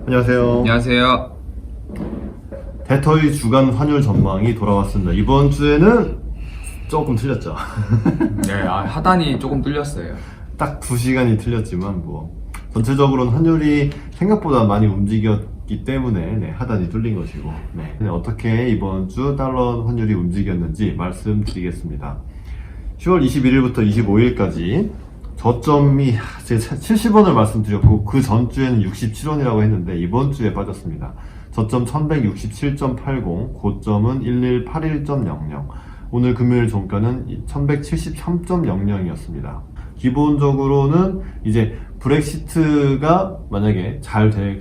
안녕하세요. 안녕하세요. 대터의 주간 환율 전망이 돌아왔습니다. 이번 주에는 조금 틀렸죠. 네, 하단이 조금 뚫렸어요. 딱 2시간이 틀렸지만 전체적으로는 환율이 생각보다 많이 움직였기 때문에 하단이 뚫린 것이고 어떻게 이번 주 달러 환율이 움직였는지 말씀드리겠습니다. 10월 21일부터 25일까지 저점이 제가 70원을 말씀드렸고 그 전주에는 67원이라고 했는데 이번 주에 빠졌습니다. 저점 1167.80, 고점은 1181.00, 오늘 금요일 종가는 1173.00이었습니다. 기본적으로는 이제 브렉시트가 만약에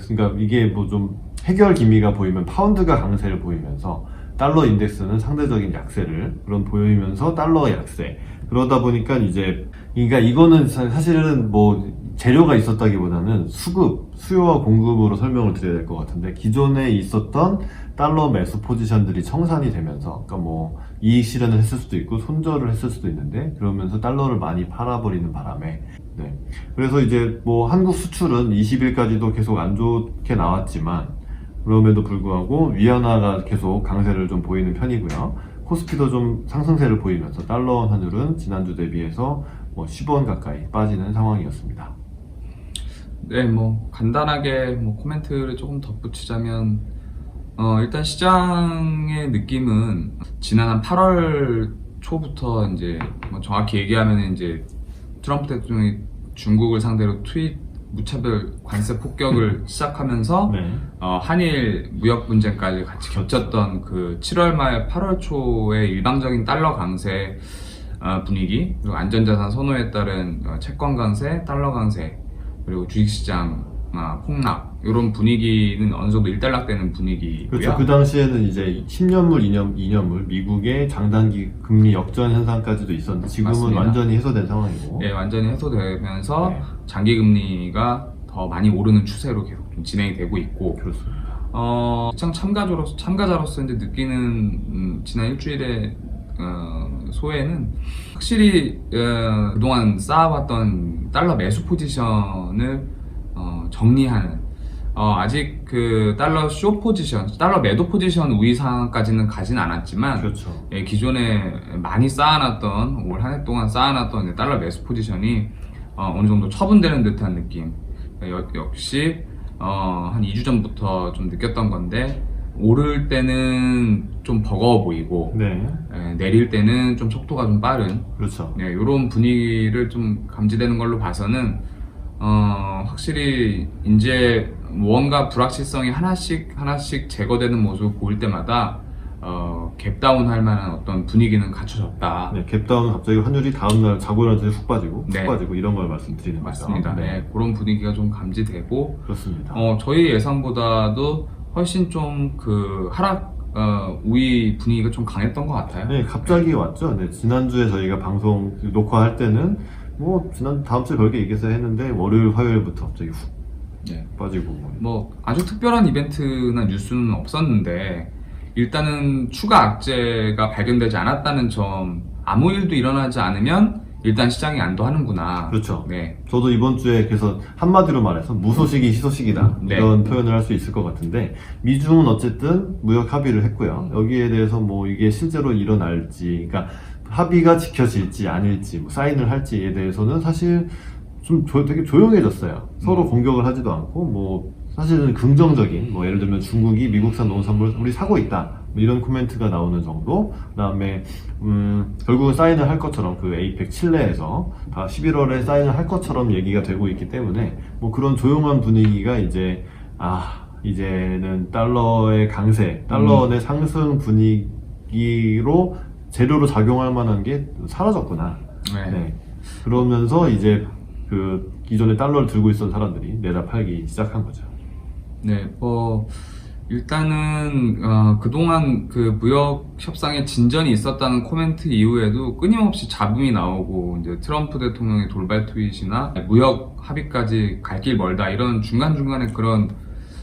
그러니까 이게 좀 해결 기미가 보이면 파운드가 강세를 보이면서 달러 인덱스는 상대적인 약세를 보이면서 달러 약세. 그러다 보니까 그러니까 이거는 사실은 재료가 있었다기보다는 수요와 공급으로 설명을 드려야 될 것 같은데, 기존에 있었던 달러 매수 포지션들이 청산이 되면서, 그러니까 이익 실현을 했을 수도 있고 손절을 했을 수도 있는데, 그러면서 달러를 많이 팔아버리는 바람에, 그래서 한국 수출은 20일까지도 계속 안 좋게 나왔지만, 그럼에도 불구하고 위안화가 계속 강세를 좀 보이는 편이고요. 코스피도 좀 상승세를 보이면서 달러 환율은 지난주 대비해서 10원 가까이 빠지는 상황이었습니다. 네, 간단하게 코멘트를 조금 덧붙이자면, 일단 시장의 느낌은 지난 한 8월 초부터 정확히 얘기하면 트럼프 대통령이 중국을 상대로 무차별 관세 폭격을 시작하면서 한일 무역 분쟁까지 같이 겹쳤던 그 7월 말 8월 초의 일방적인 달러 강세 분위기, 그리고 안전자산 선호에 따른 채권 강세, 달러 강세, 그리고 주식시장 폭락, 이런 분위기는 어느 정도 일단락되는 분위기고요. 그렇죠. 그 당시에는 10년물, 2년물 미국의 장단기 금리 역전 현상까지도 있었는데 지금은 맞습니다. 완전히 해소된 상황이고. 네, 완전히 해소되면서 장기 금리가 더 많이 오르는 추세로 계속 좀 진행이 되고 있고. 그렇습니다. 시장 참가자로서 지난 일주일의 소회는 확실히 그동안 쌓아왔던 달러 매수 포지션을 정리하는, 아직 그 달러 쇼 포지션, 달러 매도 포지션 우위 상황까지는 가진 않았지만, 그렇죠. 기존에 많이 쌓아놨던, 올 한 해 동안 쌓아놨던 달러 매수 포지션이 어느 정도 처분되는 듯한 느낌. 역시 한 2주 전부터 좀 느꼈던 건데, 오를 때는 좀 버거워 보이고, 내릴 때는 좀 속도가 좀 빠른, 그렇죠. 이런 분위기를 좀 감지되는 걸로 봐서는 확실히 이제 무언가 불확실성이 하나씩 제거되는 모습을 보일 때마다 갭다운 할 만한 어떤 분위기는 갖춰졌다. 갭다운은 갑자기 환율이 다음날 자고 일어나서 훅 빠지고 이런 걸 말씀드리는 거죠. 맞습니다. 그런 분위기가 좀 감지되고, 그렇습니다. 저희 예상보다도 훨씬 좀 그 하락 우위 분위기가 좀 강했던 것 같아요. 갑자기 왔죠. 지난주에 저희가 방송 녹화할 때는 다음 주에 별게 얘기해서 했는데 월요일 화요일부터 갑자기 훅 빠지고 아주 특별한 이벤트나 뉴스는 없었는데, 일단은 추가 악재가 발견되지 않았다는 점, 아무 일도 일어나지 않으면 일단 시장이 안도하는구나. 그렇죠. 저도 이번 주에 그래서 한마디로 말해서 무소식이 희소식이다, 이런 표현을 할 수 있을 것 같은데, 미중은 어쨌든 무역 합의를 했고요. 여기에 대해서 이게 실제로 일어날지, 그러니까 합의가 지켜질지 아닐지, 사인을 할지에 대해서는 사실 좀 되게 조용해졌어요. 서로 공격을 하지도 않고, 사실은 긍정적인, 예를 들면 중국이 미국산 농산물 우리 사고 있다, 이런 코멘트가 나오는 정도. 그 다음에 결국은 사인을 할 것처럼 그 에이펙 칠레에서 다 11월에 사인을 할 것처럼 얘기가 되고 있기 때문에 그런 조용한 분위기가 이제는 달러의 강세, 달러의 상승 분위기로 재료로 작용할 만한 게 사라졌구나. 그러면서 그 기존에 달러를 들고 있었던 사람들이 내다 팔기 시작한 거죠. 일단은 그동안 그 무역 협상에 진전이 있었다는 코멘트 이후에도 끊임없이 잡음이 나오고, 트럼프 대통령의 돌발 트윗이나 무역 합의까지 갈 길 멀다, 이런 중간중간에 그런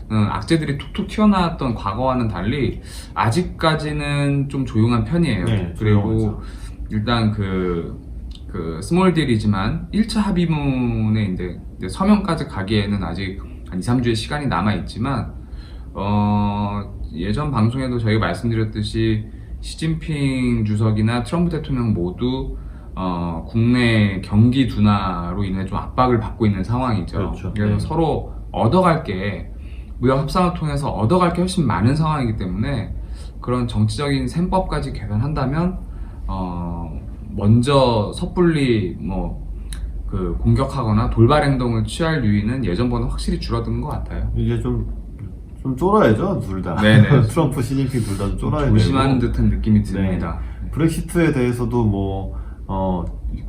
악재들이 툭툭 튀어나왔던 과거와는 달리 아직까지는 좀 조용한 편이에요. 그리고 일단 그 스몰 딜이지만 1차 합의문에 서명까지 가기에는 아직 한 2, 3주의 시간이 남아 있지만 예전 방송에도 저희가 말씀드렸듯이 시진핑 주석이나 트럼프 대통령 모두 국내 경기 둔화로 인해 좀 압박을 받고 있는 상황이죠. 그렇죠. 그래서 네. 서로 얻어갈 게 무역 협상을 통해서 얻어갈 게 훨씬 많은 상황이기 때문에 그런 정치적인 셈법까지 계산한다면 먼저 섣불리 그 공격하거나 돌발 행동을 취할 유인은 예전보다 확실히 줄어든 것 같아요. 이제 좀 쫄아야죠, 둘 다. 네네. 트럼프, 시진핑 둘 다 좀 쫄아야 되고. 조심하는 듯한 느낌이 듭니다. 브렉시트에 대해서도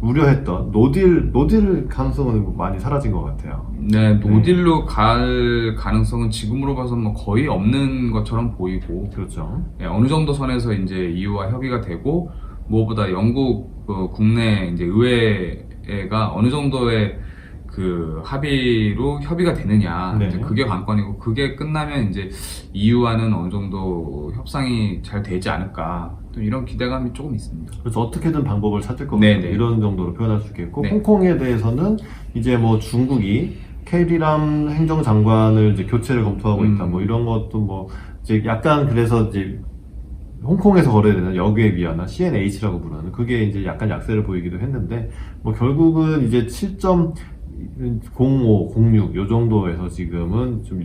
우려했던 노딜 가능성은 많이 사라진 것 같아요. 네, 노딜로 갈 가능성은 지금으로 봐서 거의 없는 것처럼 보이고, 그렇죠. 네, 어느 정도 선에서 이제 EU와 협의가 되고, 무엇보다 영국 국내 이제 의회가 어느 정도의 그 합의로 협의가 되느냐, 네. 이제 그게 관건이고, 그게 끝나면 이제 EU와는 어느 정도 협상이 잘 되지 않을까, 또 이런 기대감이 조금 있습니다. 그래서 어떻게든 방법을 찾을 것 네네. 같아요. 이런 정도로 표현할 수 있겠고, 네. 홍콩에 대해서는 이제 중국이 캐리람 행정장관을 이제 교체를 검토하고 있다. 이런 것도 이제 약간 그래서 이제 홍콩에서 거래되는 역외비화나 CNH라고 부르는 그게 이제 약간 약세를 보이기도 했는데 결국은 이제 7.05, 06 요 정도에서 지금은 좀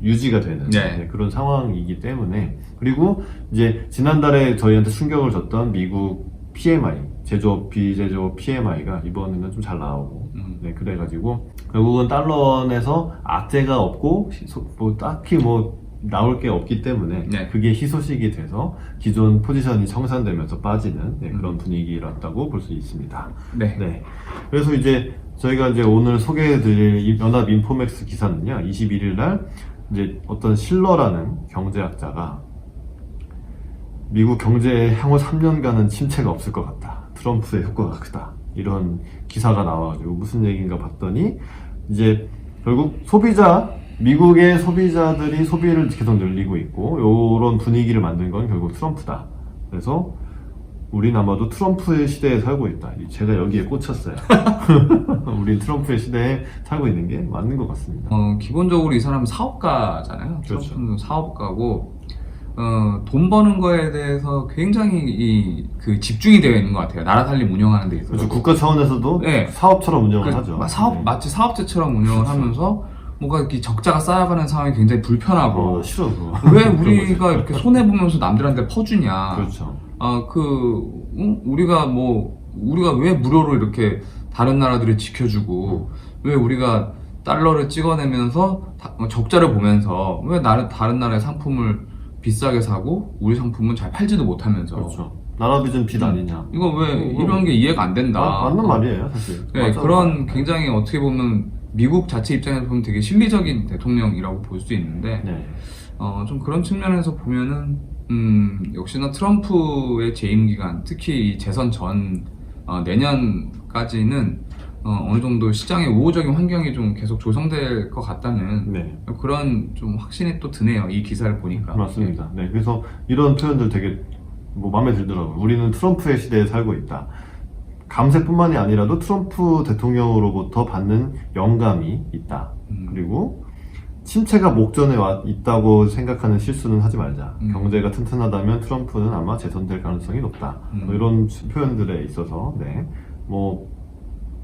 유지가 되는 네. 그런 상황이기 때문에 그리고 이제 지난달에 저희한테 충격을 줬던 미국 PMI 제조업 비제조업 PMI가 이번에는 좀 잘 나오고 네, 그래가지고 결국은 달러원에서 악재가 없고 딱히 나올 게 없기 때문에 네. 그게 희소식이 돼서 기존 포지션이 청산되면서 빠지는 그런 분위기였다고 볼 수 있습니다. 네. 네. 그래서 이제 저희가 이제 오늘 소개해드릴 이 연합 인포맥스 기사는요, 21일 날 이제 어떤 실러라는 경제학자가 미국 경제의 향후 3년간은 침체가 없을 것 같다. 트럼프의 효과가 크다. 이런 기사가 나와가지고 무슨 얘기인가 봤더니 이제 결국 미국의 소비자들이 소비를 계속 늘리고 있고 요런 분위기를 만든 건 결국 트럼프다. 그래서 우린 아마도 트럼프의 시대에 살고 있다. 제가 여기에 꽂혔어요. 우린 트럼프의 시대에 살고 있는 게 맞는 것 같습니다. 기본적으로 이 사람은 사업가잖아요. 그렇죠. 트럼프는 사업가고 돈 버는 거에 대해서 굉장히 그 집중이 되어 있는 것 같아요. 나라 살림 운영하는 데 있어서. 그렇죠. 국가 차원에서도 네. 사업처럼 운영을 하죠. 네. 마치 사업체처럼 운영을 하면서 뭔가 이렇게 적자가 쌓여가는 상황이 굉장히 불편하고 싫어 그거. 왜 우리가 이렇게 손해 보면서 남들한테 퍼주냐. 그렇죠. 우리가 왜 무료로 이렇게 다른 나라들을 지켜주고 왜 우리가 달러를 찍어내면서 적자를 보면서 왜 다른 나라의 상품을 비싸게 사고 우리 상품은 잘 팔지도 못하면서 그렇죠. 나라 빚은 빚 아니냐. 이거 왜 이런 게 이해가 안 된다. 맞는 말이에요, 사실. 네, 맞아. 그런 굉장히 어떻게 보면 미국 자체 입장에서 보면 되게 실리적인 대통령이라고 볼 수 있는데 네. 좀 그런 측면에서 보면은 역시나 트럼프의 재임 기간, 특히 이 재선 전 내년까지는 어느 정도 시장의 우호적인 환경이 좀 계속 조성될 것 같다는 네. 그런 좀 확신이 또 드네요. 이 기사를 보니까. 맞습니다. 네. 그래서 이런 표현들 되게 마음에 들더라고요. 우리는 트럼프의 시대에 살고 있다. 감세뿐만이 아니라도 트럼프 대통령으로부터 받는 영감이 있다. 그리고 침체가 목전에 있다고 생각하는 실수는 하지 말자. 경제가 튼튼하다면 트럼프는 아마 재선될 가능성이 높다. 이런 표현들에 있어서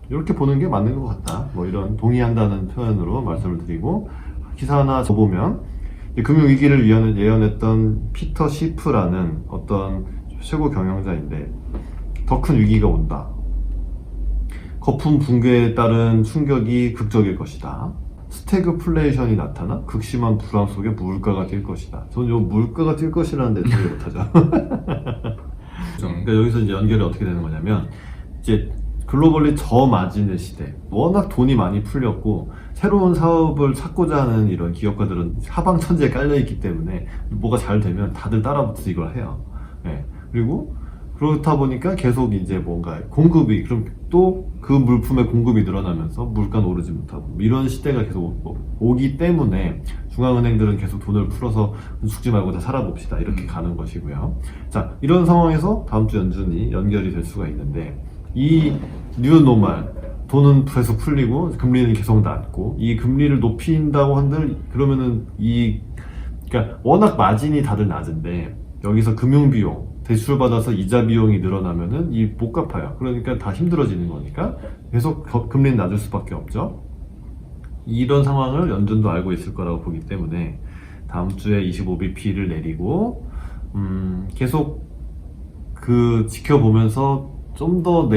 이렇게 보는 게 맞는 것 같다. 이런 동의한다는 표현으로 말씀을 드리고 기사 하나 더 보면 금융위기를 예언했던 피터 시프라는 어떤 최고 경영자인데 더 큰 위기가 온다. 거품 붕괴에 따른 충격이 극적일 것이다. 스태그플레이션이 나타나 극심한 불안 속에 물가가 뛸 것이다. 저는 요 물가가 뛸 것이라는 데 되게 못하죠. 그러니까 여기서 이제 연결이 어떻게 되는 거냐면 이제 글로벌리 저마진의 시대. 워낙 돈이 많이 풀렸고 새로운 사업을 찾고자 하는 이런 기업가들은 하방천지에 깔려있기 때문에 뭐가 잘 되면 다들 따라붙어서 이걸 해요. 네. 그리고 그렇다 보니까 계속 이제 뭔가 공급이 그럼 또 그 물품의 공급이 늘어나면서 물가는 오르지 못하고 이런 시대가 계속 오기 때문에 중앙은행들은 계속 돈을 풀어서 죽지 말고 다 살아봅시다 이렇게 가는 것이고요. 자, 이런 상황에서 다음 주 연준이 연결이 될 수가 있는데 이 뉴노멀 돈은 계속 풀리고 금리는 계속 낮고 이 금리를 높인다고 한들 그러면은 그러니까 워낙 마진이 다들 낮은데 여기서 금융비용 대출 받아서 이자 비용이 늘어나면은 못 갚아요. 그러니까 다 힘들어지는 거니까 계속 금리는 낮을 수밖에 없죠. 이런 상황을 연준도 알고 있을 거라고 보기 때문에 다음 주에 25bp를 내리고 계속 지켜보면서 좀 더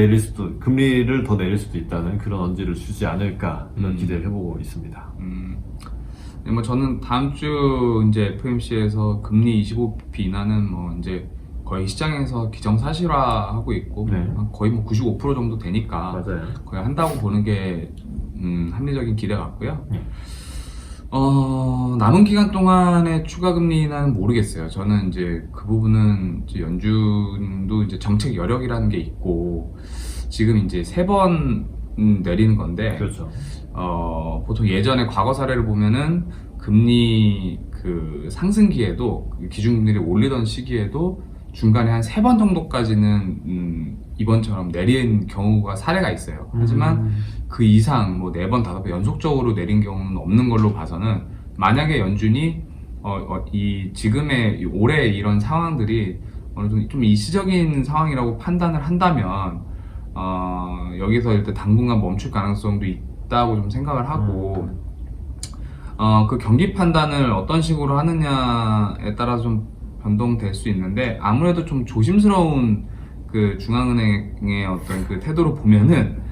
금리를 더 내릴 수도 있다는 그런 언지를 주지 않을까 이런 기대를 해보고 있습니다. 뭐 저는 다음 주 이제 FOMC에서 금리 25bp 인하는 뭐 이제 거의 시장에서 기정사실화하고 있고 네. 거의 뭐 95% 정도 되니까 맞아요. 거의 한다고 보는 게 합리적인 기대 같고요. 네. 남은 기간 동안의 추가 금리 인하는 모르겠어요. 저는 이제 그 부분은 이제 연준도 이제 정책 여력이라는 게 있고 지금 이제 3번 내리는 건데 그렇죠. 보통 예전에 과거 사례를 보면은 금리 상승기에도 기준금리를 올리던 시기에도 중간에 한 3번 정도까지는 이번처럼 내린 경우가 사례가 있어요. 하지만 그 이상 뭐 4번, 5번 연속적으로 내린 경우는 없는 걸로 봐서는 만약에 연준이 이 지금의 올해 이런 상황들이 어느 정도 좀 일시적인 상황이라고 판단을 한다면 여기서 일단 당분간 멈출 가능성도 있다고 좀 생각을 하고 그 경기 판단을 어떤 식으로 하느냐에 따라서 좀 변동될 수 있는데 아무래도 좀 조심스러운 그 중앙은행의 어떤 그 태도로 보면은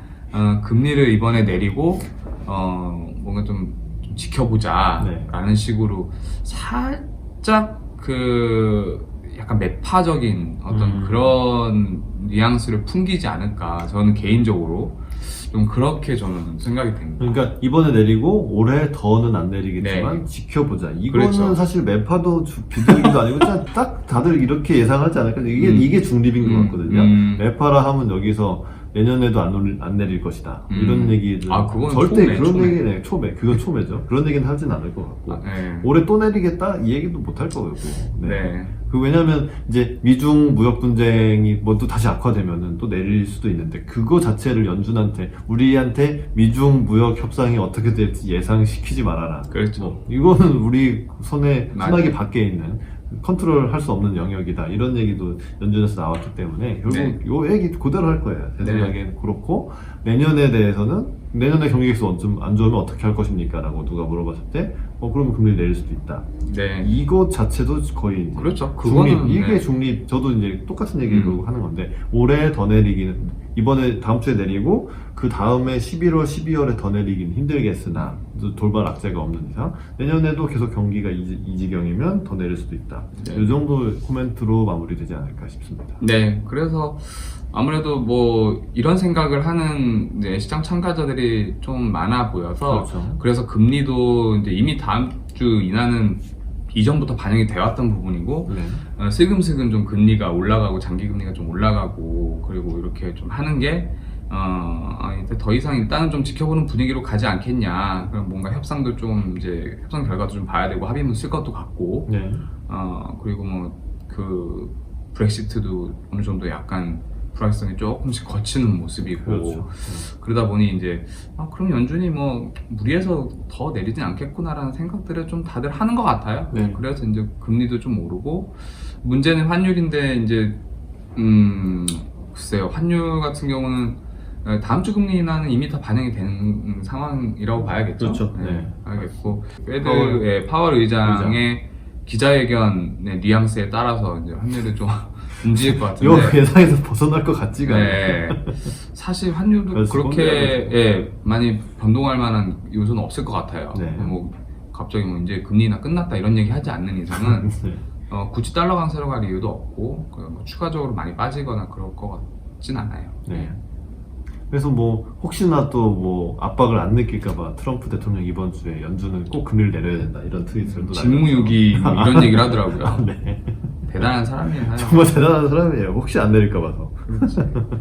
금리를 이번에 내리고 뭔가 좀 지켜보자라는 식으로 살짝 약간 매파적인 어떤 그런 뉘앙스를 풍기지 않을까 저는 개인적으로 좀 그렇게 저는 생각이 됩니다. 그러니까 이번에 내리고 올해 더는 안 내리겠지만 네. 지켜보자. 이거는 그렇죠. 사실 매파도 비둘기도 아니고 그냥 딱 다들 이렇게 예상하지 않을까. 이게 중립인 것 같거든요. 매파라 하면 여기서 내년에도 안 내릴 것이다. 이런 얘기들. 그건 절대 그런 초매. 얘기는 그건 초매죠. 그런 얘기는 하진 않을 것 같고. 네. 올해 또 내리겠다 이 얘기도 못 할 거고. 네. 왜냐면 이제 미중 무역 분쟁이 뭐 또 다시 악화되면은 또 내릴 수도 있는데 그거 자체를 우리한테 미중 무역 협상이 어떻게 될지 예상시키지 말아라. 그렇죠. 이거는 우리 손아귀 맞아요. 밖에 있는 컨트롤 할 수 없는 영역이다. 이런 얘기도 연준에서 나왔기 때문에 결국 네. 요 얘기 그대로 할 거예요. 제 네. 생각엔 그렇고 내년에 대해서는 내년에 경기 계속 좀 안 좋으면 어떻게 할 것입니까? 라고 누가 물어봤을 때 그러면 금리를 내릴 수도 있다. 네. 이것 자체도 거의 이제 그렇죠. 중립, 그거는, 이게 네. 중립. 저도 이제 똑같은 얘기를 하는 건데 올해 더 내리기는 이번에 다음 주에 내리고 그 다음에 11월, 12월에 더 내리기는 힘들겠으나 돌발 악재가 없는 이상 내년에도 계속 경기가 이 지경이면 더 내릴 수도 있다. 네. 이 정도 코멘트로 마무리되지 않을까 싶습니다. 네, 그래서 아무래도 뭐 이런 생각을 하는 이제 시장 참가자들이 좀 많아 보여서 그렇죠. 그래서 금리도 이제 이미 다음 주 인하는 이전부터 반영이 되었던 부분이고 네. 슬금슬금 좀 금리가 올라가고 장기 금리가 좀 올라가고 그리고 이렇게 좀 하는 게 이제 더 이상 일단은 좀 지켜보는 분위기로 가지 않겠냐. 그럼 뭔가 협상도 좀 이제 협상 결과도 좀 봐야 되고 합의문 쓸 것도 같고 네. 그리고 뭐 브렉시트도 어느 정도 약간 불확실성이 조금씩 거치는 모습이고 그렇죠. 그러다 보니 이제 그럼 연준이 뭐 무리해서 더 내리진 않겠구나라는 생각들을 좀 다들 하는 것 같아요. 네. 그래서 이제 금리도 좀 오르고 문제는 환율인데 이제 글쎄요, 환율 같은 경우는 다음 주 금리 인하는 이미 다 반영이 된 상황이라고 봐야겠죠. 그렇죠. 네, 네. 알겠고 페드의 파월 의장의 기자회견의 뉘앙스에 따라서 이제 환율이 좀 움직일 것 요 같은데. 예상에서 벗어날 것 같지가 않아요. 네. 사실 환율도 그래서 그렇게 많이 변동할 만한 요소는 없을 것 같아요. 네. 뭐 갑자기 뭐 이제 금리 인하 끝났다 이런 얘기 하지 않는 이상은 네. 굳이 달러 강세로 갈 이유도 없고 뭐 추가적으로 많이 빠지거나 그럴 것 같진 않아요. 네. 그래서 뭐 혹시나 또 뭐 압박을 안 느낄까봐 트럼프 대통령 이번 주에 연준은 꼭 금리를 내려야 된다 이런 트윗을 또 직무유기 뭐 이런 얘기를 하더라고요. 네. 대단한 사람이에요. 정말 대단한 사람이에요. 혹시 안 내릴까 봐서.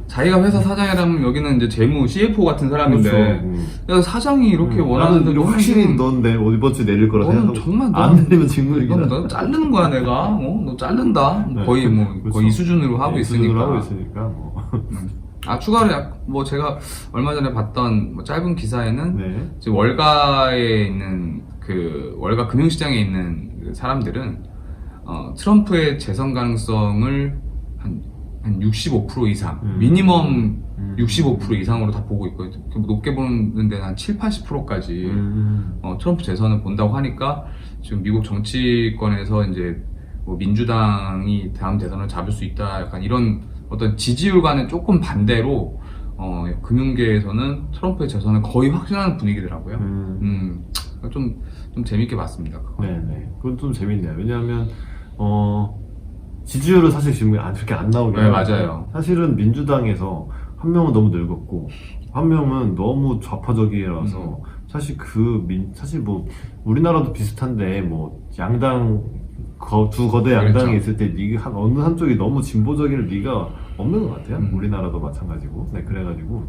자기가 회사 사장이라면 여기는 이제 재무 CFO 같은 사람인데 그렇죠. 그래서 사장이 이렇게 원하는데 나는 확실히 넌 이번 주 내릴 거라 너는 생각하고 정말 안 내리면 직무유기다. 너 자르는 거야 내가. 너 자른다. 네. 거의 뭐 그렇죠. 거의 이 수준으로 하고 네, 있으니까. 수준으로 하고 있으니까 뭐. 추가로 뭐 제가 얼마 전에 봤던 뭐 짧은 기사에는 네. 지금 월가에 있는 그 월가 금융시장에 있는 그 사람들은 트럼프의 재선 가능성을 한 65% 이상, 미니멈 65% 이상으로 다 보고 있고, 높게 보는 데는 한 7, 80%까지 트럼프 재선을 본다고 하니까 지금 미국 정치권에서 이제 뭐 민주당이 다음 대선을 잡을 수 있다, 약간 이런 어떤 지지율과는 조금 반대로 금융계에서는 트럼프의 재선을 거의 확신하는 분위기더라고요. 좀 재밌게 봤습니다. 그거. 네네. 그건 좀 재밌네요. 왜냐하면 지지율은 사실 지금 그렇게 안 나오게. 네, 맞아요. 사실은 민주당에서 한 명은 너무 늙었고 한 명은 너무 좌파적이라서 사실 사실 뭐 우리나라도 비슷한데 뭐 양당 두 거대 양당이 그렇죠. 있을 때 리가 어느 한쪽이 너무 진보적일 리가 없는 것 같아요. 우리나라도 마찬가지고. 네, 그래가지고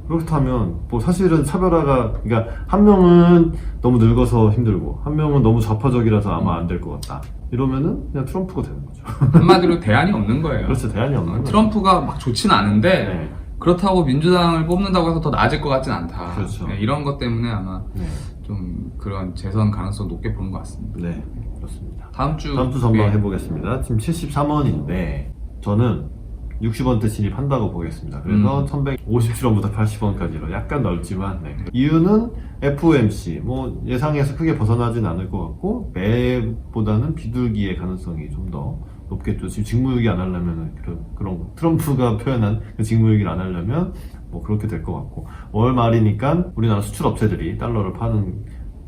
그렇다면 뭐 사실은 차별화가, 그러니까 한 명은 너무 늙어서 힘들고 한 명은 너무 좌파적이라서 아마 안 될 것 같다. 이러면은 그냥 트럼프가 되는 거죠. 한마디로 대안이 없는 거예요. 그렇죠, 대안이 없는 거죠. 트럼프가 막 좋진 않은데 네. 그렇다고 민주당을 뽑는다고 해서 더 나아질 것 같진 않다. 그렇죠. 네, 이런 것 때문에 아마 네. 좀 그런 재선 가능성 높게 보는 것 같습니다. 네, 그렇습니다. 다음 주 전망 해보겠습니다. 지금 73원인데 저는 60원대 진입한다고 보겠습니다. 그래서 1157원부터 80원까지로 약간 넓지만, 네. 이유는 FOMC 뭐 예상에서 크게 벗어나진 않을 것 같고 매보다는 비둘기의 가능성이 좀 더 높겠죠. 지금 직무유기 안 하려면 그런 트럼프가 표현한 그 직무유기를 안 하려면 뭐 그렇게 될 것 같고, 월 말이니까 우리나라 수출 업체들이 달러를 파는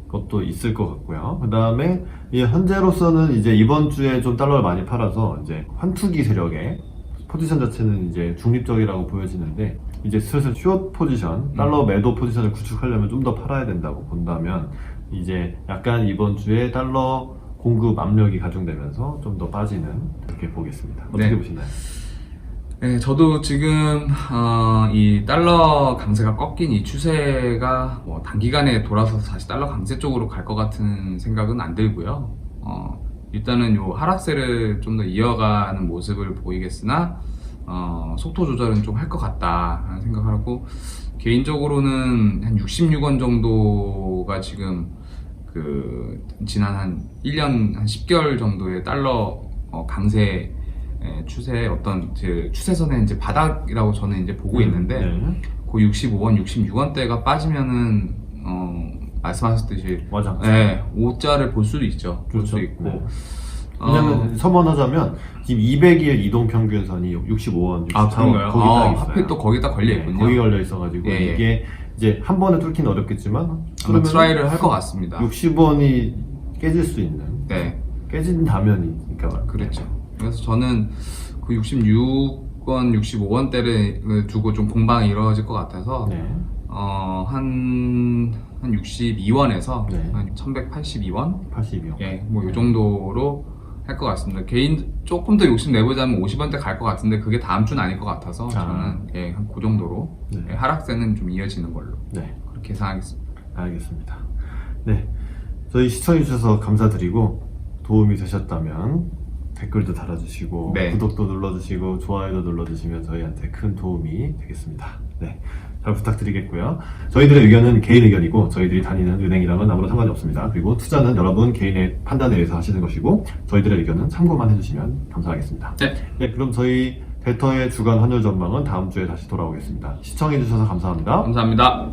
것도 있을 것 같고요. 그 다음에 현재로서는 이제 이번 주에 좀 달러를 많이 팔아서 이제 환투기 세력의 포지션 자체는 이제 중립적이라고 보여지는데, 이제 슬슬 숏 포지션, 달러 매도 포지션을 구축하려면 좀 더 팔아야 된다고 본다면 이제 약간 이번 주에 달러 공급 압력이 가중되면서 좀 더 빠지는, 그렇게 보겠습니다. 어떻게 네. 보시나요? 네, 저도 지금 이 달러 강세가 꺾인 이 추세가 뭐 단기간에 돌아서서 다시 달러 강세 쪽으로 갈 것 같은 생각은 안 들고요. 일단은 요 하락세를 좀 더 이어가는 모습을 보이겠으나 속도 조절은 좀 할 것 같다라는 생각을 하고, 개인적으로는 한 66원 정도가 지금 그 지난 한 1년 한 10개월 정도의 달러 강세 추세의 어떤 그 추세선의 이제 바닥이라고 저는 이제 보고 있는데, 네. 그 65원, 66원대가 빠지면은 말씀하셨듯이 맞아. 네, 5자를 볼 수도 있죠. 볼 그렇죠. 수 있고. 네. 왜냐면 선언하자면 지금 200일 이동평균선이 65원, 64원 그런가요? 거기 딱 있어요. 하필 또 거기다 걸려 있군요. 거기 걸려 있어가지고 예, 예. 이게 이제 한 번에 뚫기는 어렵겠지만 아마 트라이를 할 것 같습니다. 60원이 깨질 수 있는, 네, 깨진다면이니까. 그렇죠. 그래서 저는 그 66원, 65원대를 두고 좀 공방이 이루어질 것 같아서 네. 한 62원에서 네. 한 1182원? 82원. 예, 뭐 이 정도로 할 것 같습니다. 조금 더 욕심내보자면 50원대 갈 것 같은데 그게 다음 주는 아닐 것 같아서 저는 한 그 정도로 네. 하락세는 좀 이어지는 걸로 네. 그렇게 예상하겠습니다. 알겠습니다. 네. 저희 시청해주셔서 감사드리고, 도움이 되셨다면 댓글도 달아주시고, 네. 구독도 눌러주시고, 좋아요도 눌러주시면 저희한테 큰 도움이 되겠습니다. 네. 잘 부탁드리겠고요. 저희들의 의견은 개인 의견이고 저희들이 다니는 은행이랑은 아무런 상관이 없습니다. 그리고 투자는 여러분 개인의 판단에 의해서 하시는 것이고 저희들의 의견은 참고만 해주시면 감사하겠습니다. 네, 그럼 저희 델터의 주간 환율 전망은 다음 주에 다시 돌아오겠습니다. 시청해주셔서 감사합니다. 감사합니다.